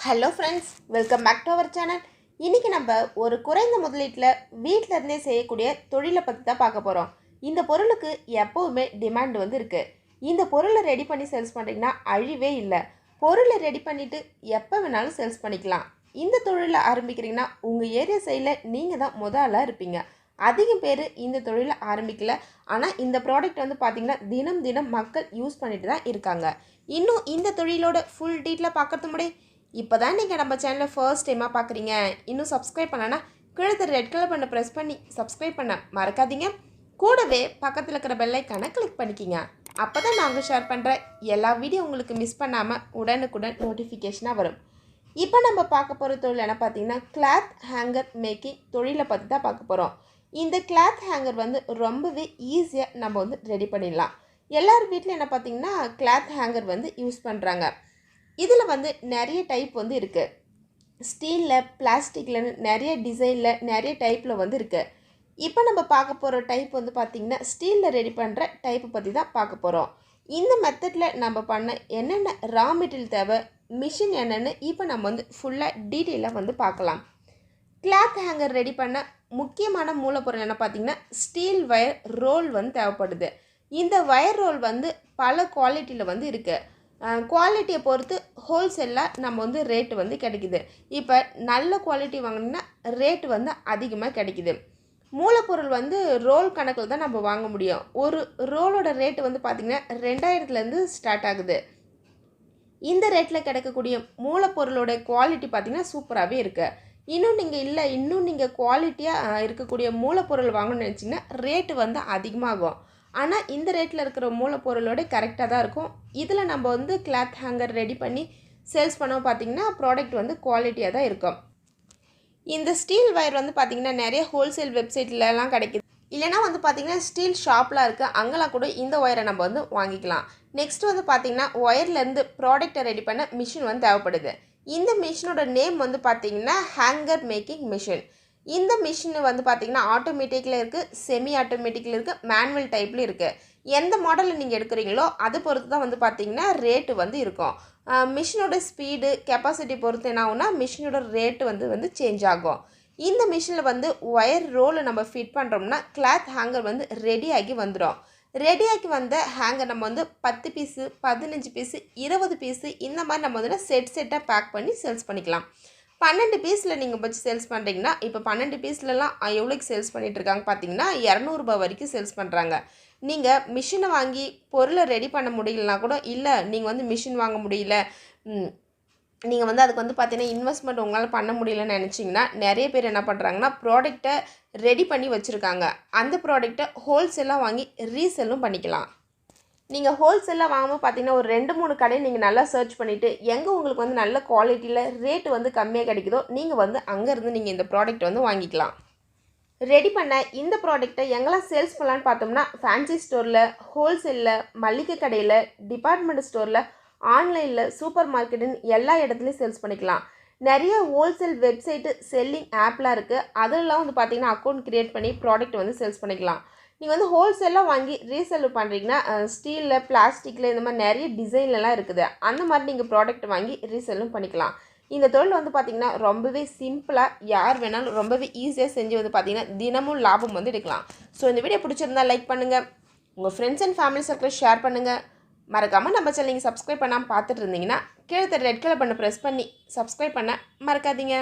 Hello friends, welcome back to our channel. இன்றைக்கி நம்ம ஒரு குறைந்த முதலீட்டில் வீட்டில் இருந்தே செய்யக்கூடிய தொழிலை பற்றி தான் பார்க்க போகிறோம். இந்த பொருளுக்கு எப்போவுமே டிமாண்ட் இருக்குது. இந்த பொருளை ரெடி பண்ணி சேல்ஸ் பண்ணுறீங்கன்னா அழிவே இல்லை. பொருளை ரெடி பண்ணிவிட்டு எப்போ வேணாலும் சேல்ஸ் பண்ணிக்கலாம். இந்த தொழிலை ஆரம்பிக்கிறீங்கன்னா உங்கள் ஏரியா சைடில் நீங்கள் தான் முதலாக இருப்பீங்க. அதிகம் பேர் இந்த தொழிலை ஆரம்பிக்கல. ஆனால் இந்த ப்ராடக்ட் பார்த்திங்கன்னா தினம் தினம் மக்கள் யூஸ் பண்ணிட்டு தான் இருக்காங்க. இன்னும் இந்த தொழிலோட ஃபுல் டீட்டெயிலாக பார்க்கறது முடியும். இப்போ தான் நீங்கள் நம்ம சேனலை ஃபர்ஸ்ட் டைமாக பார்க்குறீங்க, இன்னும் சப்ஸ்கிரைப் பண்ணனா கீழே ரெட் கலர் பண்ண ப்ரெஸ் பண்ணி சப்ஸ்கிரைப் பண்ண மறக்காதீங்க. கூடவே பக்கத்தில் இருக்கிற பெல்லைக்கான கிளிக் பண்ணிக்கிங்க. அப்போ தான் நாங்கள் ஷேர் பண்ணுற எல்லா வீடியோ உங்களுக்கு மிஸ் பண்ணாமல் உடனுக்குடன் நோட்டிஃபிகேஷனாக வரும். இப்போ நம்ம பார்க்க போகிற தொழில் என்ன பார்த்தீங்கன்னா கிளாத் ஹேங்கர் மேக்கிங் தொழிலை பற்றி தான் பார்க்க போகிறோம். இந்த கிளாத் ஹேங்கர் ரொம்பவே ஈஸியாக நம்ம ரெடி பண்ணிடலாம். எல்லார் வீட்டில் என்ன பார்த்தீங்கன்னா கிளாத் ஹேங்கர் யூஸ் பண்ணுறாங்க. இதில் நிறைய டைப் இருக்குது. ஸ்டீலில், பிளாஸ்டிக்கில், நிறைய டிசைனில், நிறைய டைப்பில் இருக்குது. இப்போ நம்ம பார்க்க போகிற டைப் பார்த்திங்கன்னா ஸ்டீலில் ரெடி பண்ணுற டைப்பை பற்றி தான் பார்க்க போகிறோம். இந்த மெத்தடில் நம்ம பண்ண என்னென்ன ரா மெட்டீரியல் தேவை, மிஷின் என்னென்னு இப்போ நம்ம ஃபுல்லாக டீட்டெயிலாக பார்க்கலாம். கிளாத் ஹேங்கர் ரெடி பண்ண முக்கியமான மூலப்பொருள் என்ன பார்த்திங்கன்னா ஸ்டீல் வயர் ரோல் தேவைப்படுது. இந்த வயர் ரோல் பல குவாலிட்டியில் இருக்குது. குவாலிட்டியை பொறுத்து ஹோல்சேலாக நம்ம ரேட்டு கிடைக்குது. இப்போ நல்ல குவாலிட்டி வாங்கினீங்கன்னா ரேட்டு அதிகமாக கிடைக்குது. மூலப்பொருள் ரோல் கணக்கில் தான் நம்ம வாங்க முடியும். ஒரு ரோலோட ரேட்டு பார்த்திங்கன்னா 2000லேருந்து ஸ்டார்ட் ஆகுது. இந்த ரேட்டில் கிடைக்கக்கூடிய மூலப்பொருளோட குவாலிட்டி பார்த்திங்கன்னா சூப்பராகவே இருக்குது. இன்னும் நீங்கள் குவாலிட்டியாக இருக்கக்கூடிய மூலப்பொருள் வாங்கணும்னு நினச்சிங்கன்னா ரேட்டு அதிகமாகும். ஆனால் இந்த ரேட்டில் இருக்கிற மூலப்பொருளோட கரெக்டாக தான் இருக்கும். இதில் நம்ம கிளாத் ஹேங்கர் ரெடி பண்ணி சேல்ஸ் பண்ணோம் பார்த்திங்கன்னா ப்ராடக்ட் குவாலிட்டியாக தான் இருக்கும். இந்த ஸ்டீல் வயர் பார்த்திங்கன்னா நிறைய ஹோல்சேல் வெப்சைட்லலாம் கிடைக்குது. இல்லைனா பார்த்திங்கன்னா ஸ்டீல் ஷாப்லாம் இருக்குது, அங்கெல்லாம் கூட இந்த ஒயரை நம்ம வாங்கிக்கலாம். நெக்ஸ்ட் பார்த்திங்கன்னா ஒயர்லேருந்து ப்ராடக்டை ரெடி பண்ண மிஷின் தேவைப்படுது. இந்த மிஷினோட நேம் பார்த்திங்கன்னா ஹேங்கர் மேக்கிங் மிஷின். இந்த மிஷின் பார்த்திங்கன்னா ஆட்டோமேட்டிக்கில் இருக்குது, செமி ஆட்டோமேட்டிக்கில் இருக்குது, மேனுவல் டைப்பில் இருக்குது. எந்த மாடலில் நீங்கள் எடுக்கிறீங்களோ அதை பொறுத்து தான் பார்த்திங்கன்னா ரேட்டு இருக்கும். மிஷினோட ஸ்பீடு, கெப்பாசிட்டி பொறுத்து என்ன ஆகும்னா மிஷினோட ரேட்டு சேஞ்ச் ஆகும். இந்த மிஷினில் ஒயர் ரோலை நம்ம ஃபிட் பண்ணுறோம்னா கிளாத் ஹேங்கர் ரெடியாகி வந்துடும். ரெடியாகி வந்த ஹேங்கர் நம்ம 10 பீஸு, 15 பீஸு, 20 பீஸு இந்த மாதிரி நம்ம செட்டாக பேக் பண்ணி சேல்ஸ் பண்ணிக்கலாம். 12 பீஸில் நீங்கள் வச்சு சேல்ஸ் பண்ணுறீங்கன்னா இப்போ 12 பீஸ்லலாம் எவ்வளோக்கு சேல்ஸ் பண்ணிகிட்ருக்காங்க பார்த்தீங்கன்னா 200 ரூபாய் வரைக்கும் சேல்ஸ் பண்ணுறாங்க. நீங்கள் மிஷினை வாங்கி பொருளை ரெடி பண்ண முடியலனா கூட, இல்லை நீங்கள் மிஷின் வாங்க முடியல, நீங்கள் அதுக்கு பார்த்தீங்கன்னா இன்வெஸ்ட்மெண்ட் உங்களால் பண்ண முடியலன்னு நினச்சிங்கன்னா நிறைய பேர் என்ன பண்ணுறாங்கன்னா ப்ராடக்டை ரெடி பண்ணி வச்சுருக்காங்க. அந்த ப்ராடக்டை ஹோல்சேலாக வாங்கி ரீசெல்லும் பண்ணிக்கலாம். நீங்கள் ஹோல்சேலாக வாங்கும்போது பார்த்தீங்கன்னா ஒரு 2-3 கடையை நீங்கள் நல்லா சர்ச் பண்ணிவிட்டு எங்கே உங்களுக்கு நல்ல குவாலிட்டியில் ரேட்டு கம்மியாக கிடைக்குதோ நீங்கள் அங்கேருந்து நீங்கள் இந்த ப்ராடக்ட் வாங்கிக்கலாம். ரெடி பண்ண இந்த ப்ராடக்ட்டை எங்கெல்லாம் சேல்ஸ் பண்ணலான்னு பார்த்தோம்னா ஃபேன்சி ஸ்டோரில், ஹோல்சேலில், மளிகை கடையில், டிபார்ட்மெண்ட் ஸ்டோரில், ஆன்லைனில், சூப்பர் மார்க்கெட்டுன்னு எல்லா இடத்துலையும் சேல்ஸ் பண்ணிக்கலாம். நிறைய ஹோல்சேல் வெப்சைட்டு, செல்லிங் ஆப்லாம் இருக்குது. அதெல்லாம் பார்த்தீங்கன்னா அக்கௌண்ட் க்ரியேட் பண்ணி ப்ராடக்ட் சேல்ஸ் பண்ணிக்கலாம். நீங்கள் ஹோல்சேலாக வாங்கி ரீசேல் பண்ணுறீங்கன்னா ஸ்டீலில், பிளாஸ்டிக்கில் இந்த மாதிரி நிறைய டிசைன்லலாம் இருக்குது. அந்த மாதிரி நீங்கள் ப்ராடக்ட் வாங்கி ரீசேலும் பண்ணிக்கலாம். இந்த தொழில் பார்த்திங்கன்னா ரொம்பவே சிம்பிளாக யார் வேணாலும் ரொம்பவே ஈஸியாக செஞ்சு பார்த்திங்கன்னா தினமும் லாபம் எடுக்கலாம். ஸோ இந்த வீடியோ பிடிச்சிருந்தால் லைக் பண்ணுங்கள், உங்கள் friends and family circle share பண்ணுங்கள். மறக்காமல் நம்ம சேனல் நீங்கள் சப்ஸ்கிரைப் பண்ணாமல் பார்த்துட்டு இருந்தீங்கன்னா கீழே ரெட் கலர் பண்ண ப்ரெஸ் பண்ணி சப்ஸ்கிரைப் பண்ண மறக்காதீங்க.